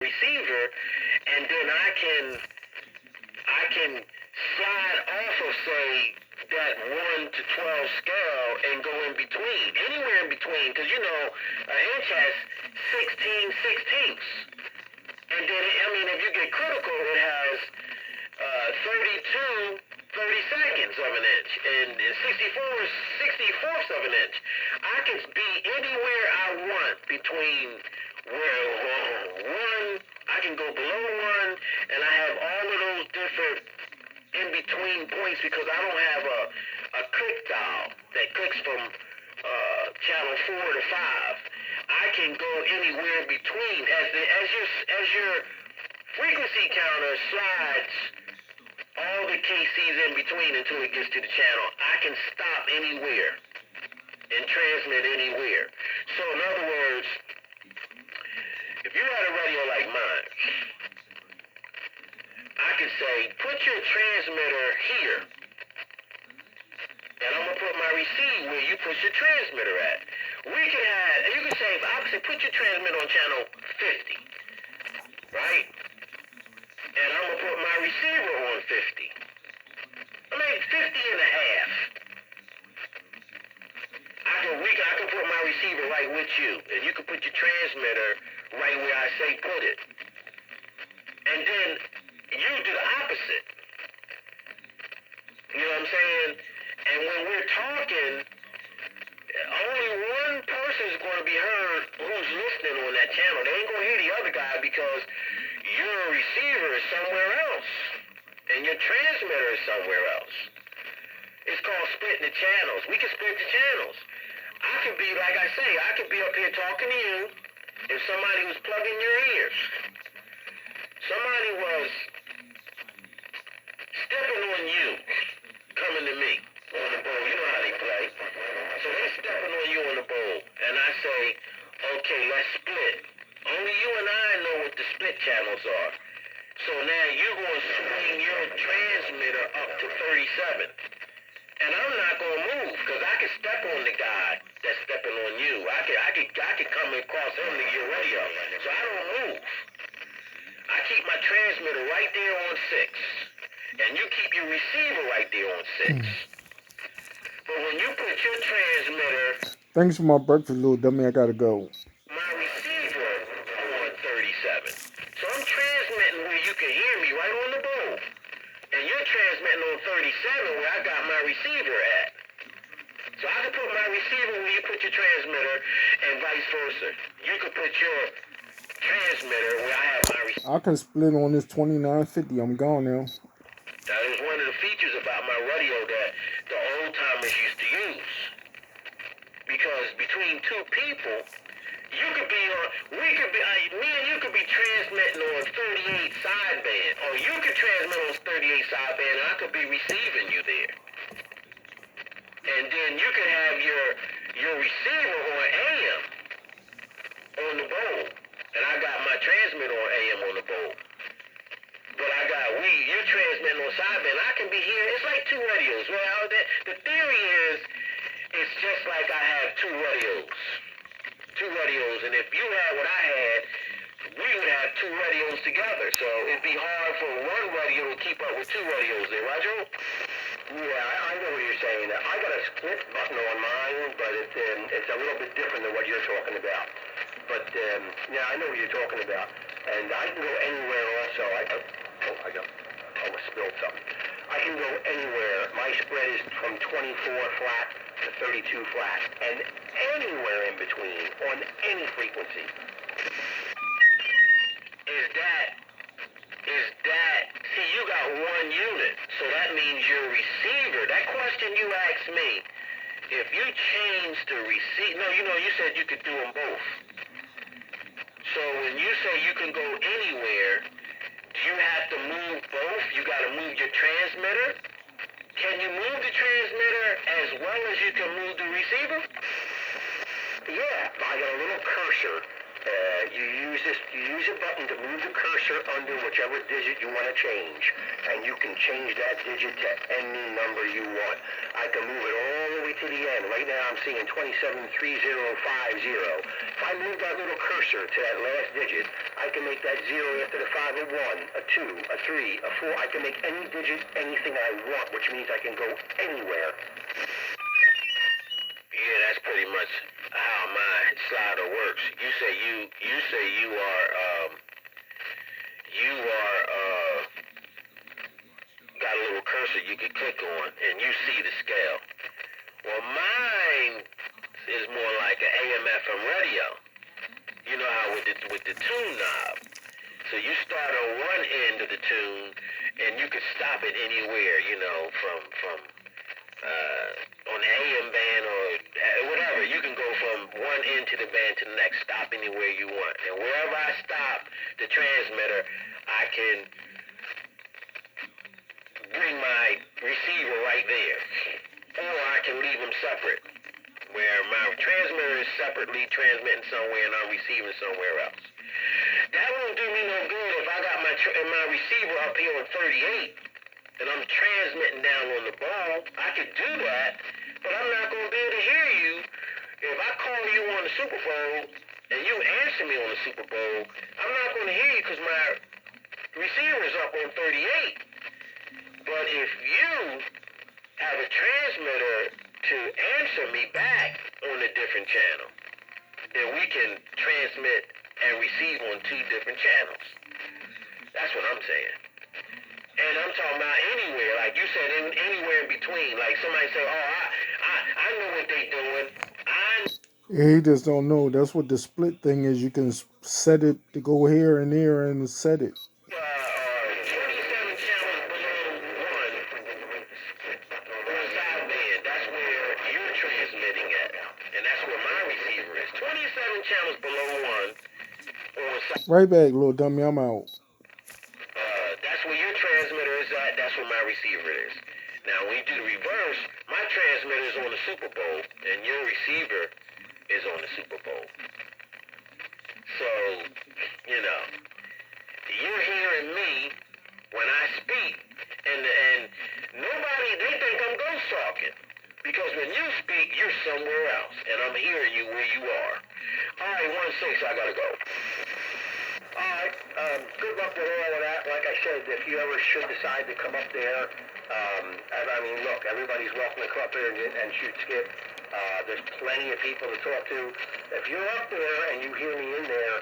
receiver, and then I can slide off of, say, that 1 to 12 scale and go in between, anywhere in between, because you know an inch has 16 sixteenths, and then if you get critical, it has 32 32nds of an inch and 64 of an inch. I can be anywhere I want between one. I can go below one, and I have all of those different in between points because I don't have a click dial that clicks from channel 4 to 5. I can go anywhere between as your frequency counter slides all the KCs in between until it gets to the channel. I can stop anywhere and transmit anywhere. So in other words, if you had a radio like mine, I could say, put your transmitter here, and I'm going to put my receiver where you put your transmitter at. You could say, I could say, put your transmitter on channel 50, right? And I'm going to put my receiver on 50. 50 and a half. I can put my receiver right with you, and you can put your transmitter right where I say put it. And then you do the opposite. You know what I'm saying? And when we're talking, only one person is going to be heard who's listening on that channel. They ain't going to hear the other guy because your receiver is somewhere else, and your transmitter is somewhere else. It's called splitting the channels. We can split the channels. I could be, like I say, I could be up here talking to you if somebody was plugging your ears. Somebody was stepping on you, coming to me on the bowl. You know how they play. So they're stepping on you on the bowl, and I say, okay, let's split. Only you and I know what the split channels are. So now you're going to swing your transmitter up to 37. And I'm not going to move because I can step on the guy that's stepping on you. I can come across him to your radio. So I don't move. I keep my transmitter right there on 6. And you keep your receiver right there on 6. But when you put your transmitter... Thanks for my breakfast, little dummy. I got to go. My receiver on 37. So I'm transmitting where you can hear me right on the bowl. And you're transmitting on 37 where I got my receiver at. So I can put my receiver where you put your transmitter and vice versa. You can put your transmitter where I have my receiver. I can split on this 2950. I'm gone now. That is one of the features about my radio that the old timers used to use. Because between two people, me and you could be transmitting on 38 sideband, or you could transmit on 38 sideband, and I could be receiving you there. And then you could have your receiver on AM on the bowl, and I got my transmitter on AM on the bowl. But you're transmitting on sideband. I can be here. It's like two radios. Well, the theory is, it's just like I have two radios. And if you had what I had, we would have two radios together. So it'd be hard for one radio to keep up with two radios there, right, Joe? Yeah, I know what you're saying. I got a split button on mine, but it's a little bit different than what you're talking about. But yeah, I know what you're talking about, and I can go anywhere. Also, I almost spilled something. I can go anywhere. My spread is from 24 flat to 32 flat, and anywhere in between on any frequency. See, you got one unit, so that means your receiver, that question you asked me, if you change the receiver, you said you could do them both. So when you say you can go anywhere, do you have to move both? You got to move your transmitter? Can you move the transmitter as well as you can move the receiver? Yeah, I got a little cursor, You use a button to move the cursor under whichever digit you want to change, and you can change that digit to any number you want. I can move it all the way to the end. Right now I'm seeing 273050. If I move that little cursor to that last digit, I can make that 0 after the 5 a 1, a 2, a 3, a 4. I can make any digit anything I want, which means I can go anywhere. Yeah, that's pretty much how my slider works. You say you are got a little cursor you can click on and you see the scale. Well, mine is more like an AM/FM radio. You know how with the tune knob. So you start on one end of the tune and you can stop it anywhere, you know, from on the AM band or whatever. You can go from one end to the band to the next, stop anywhere you want. And wherever I stop the transmitter, I can bring my receiver right there. Or I can leave them separate, where my transmitter is separately transmitting somewhere and I'm receiving somewhere else. That won't do me no good if I got my receiver up here on 38 and I'm transmitting down on the ball. I could do that, but I'm not going to be able to hear you. If I call you on the Super Bowl and you answer me on the Super Bowl, I'm not going to hear you because my receiver's up on 38. But if you have a transmitter to answer me back on a different channel, then we can transmit and receive on two different channels. That's what I'm saying. And I'm talking about anywhere, like you said, anywhere in between. Like somebody say, oh, I know what they doing. Yeah, he just don't know. That's what the split thing is. You can set it to go here and there and set it. 27 channels below one on sideband. That's where you're transmitting at. And that's where my receiver is. 27 channels below one on sideband. Right back, little dummy. I'm out. That's where your transmitter is at. That's where my receiver is. Now, when you do the reverse, my transmitter is on the Super Bowl, and your receiver is on the Super Bowl. So, you know, you're hearing me when I speak, and nobody, they think I'm ghost talking. Because when you speak, you're somewhere else, and I'm hearing you where you are. All right, 1-6, I gotta go. All right. Good luck with all of that. Like I said, if you ever should decide to come up there, I mean, look, everybody's welcome to come up there and shoot skip. There's plenty of people to talk to. If you're up there and you hear me in there,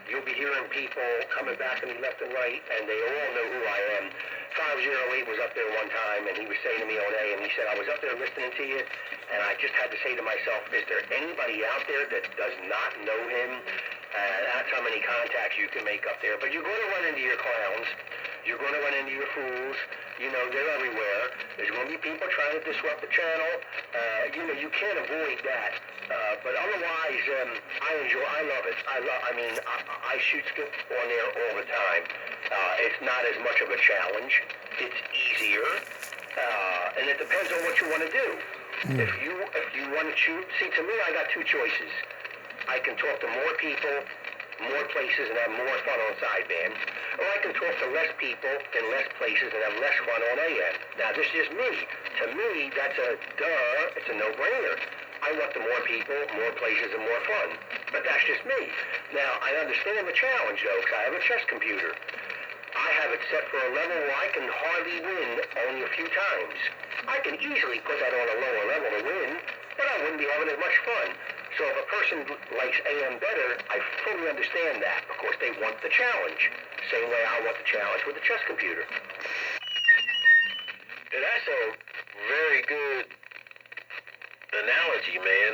you'll be hearing people coming back to me left and right, and they all know who I am. 508 was up there one time, and he was saying to me all day, and he said, I was up there listening to you, and I just had to say to myself, is there anybody out there that does not know him? That's how many contacts you can make up there. But you're going to run into your clowns. You're going to run into your fools. You know, they're everywhere. There's going to be people trying to disrupt the channel. You know, you can't avoid that. But otherwise, I love it. I shoot skip on there all the time. It's not as much of a challenge. It's easier. And it depends on what you want to do. If you want to shoot, see, to me, I got two choices. I can talk to more people, more places, and have more fun on sideband. Or I can talk to less people in less places and have less fun on AM. Now, this is just me. To me, that's a duh. It's a no-brainer. I want the more people, more places, and more fun. But that's just me. Now, I understand the challenge, though, because I have a chess computer. I have it set for a level where I can hardly win only a few times. I can easily put that on a lower level to win, but I wouldn't be having as much fun. So if a person likes AM better, I fully understand that. Of course, they want the challenge. Same way I want the challenge with the chess computer. Yeah, that's a very good analogy, man.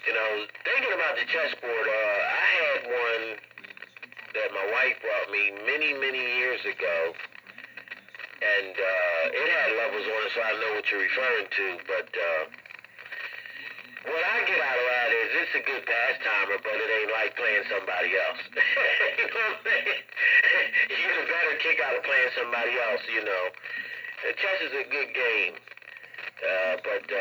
You know, thinking about the chessboard, I had one that my wife brought me many, many years ago. And it had levels on it, so I know what you're referring to. But what I get out of that is it's a good pastimer, but it ain't like playing somebody else. You know what I'm saying? You get a better kick out of playing somebody else, you know. Chess is a good game, but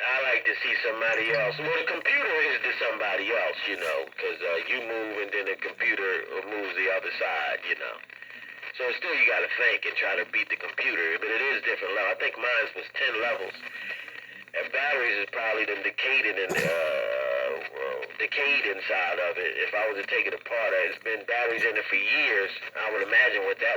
I like like to see somebody else. Well, the computer is to somebody else, you know, because you move and then the computer moves the other side, you know. So still you got to think and try to beat the computer, but it is different level. I think mine was 10 levels. And batteries is probably the decayed inside of it. If I was to take it apart, it's been batteries in it for years. I would imagine what that